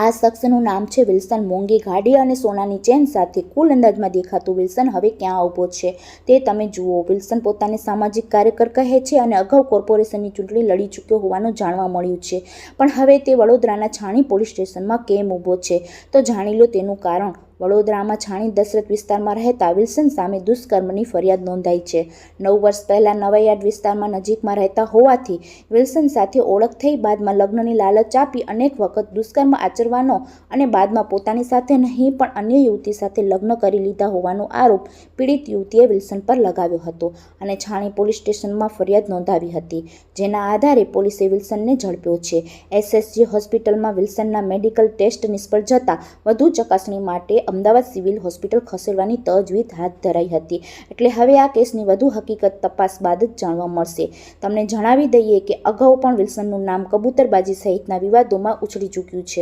આ શખ્સનું નામ છે વિલ્સન. મોંઘી ગાડી અને સોનાની ચેન સાથે કુલ અંદાજમાં દેખાતું વિલ્સન હવે ક્યાં ઊભો છે તે તમે જુઓ. વિલ્સન પોતાને સામાજિક કાર્યકર કહે છે અને અગાઉ કોર્પોરેશનની ચૂંટણી લડી ચૂક્યો હોવાનું જાણવા મળ્યું છે. પણ હવે તે વડોદરાના છાણી પોલીસ સ્ટેશનમાં કેમ ઊભો છે, તો જાણી લો તેનું કારણ. વડોદરામાં છાણી દશરથ વિસ્તારમાં રહેતા વિલ્સન સામે દુષ્કર્મની ફરિયાદ નોંધાઈ છે. 9 વર્ષ પહેલા નવાયાર્ડ વિસ્તારમાં નજીકમાં રહેતા હોવાથી વિલ્સન સાથે ઓળખ થઈ. બાદમાં લગ્નની લાલચ આપી અનેક વખત દુષ્કર્મ આચરવાનો અને બાદમાં પોતાની સાથે નહીં પણ અન્ય યુવતી સાથે લગ્ન કરી લીધા હોવાનો આરોપ પીડિત યુવતીએ વિલ્સન પર લગાવ્યો હતો અને છાણી પોલીસ સ્ટેશનમાં ફરિયાદ નોંધાવી હતી, જેના આધારે પોલીસે વિલ્સનને ઝડપ્યો છે. SSG હોસ્પિટલમાં વિલ્સનના મેડિકલ ટેસ્ટ નિષ્ફળ જતા વધુ ચકાસણી માટે અમદાવાદ સિવિલ હોસ્પિટલ ખસેડવાની તજવીજ હાથ ધરાઈ હતી. એટલે હવે આ કેસની વધુ હકીકત તપાસ બાદ જ જાણવા મળશે. તમને જણાવી દઈએ કે અગાઉ પણ વિલ્સનનું નામ કબૂતરબાજી સહિતના વિવાદોમાં ઉછળી ચૂક્યું છે.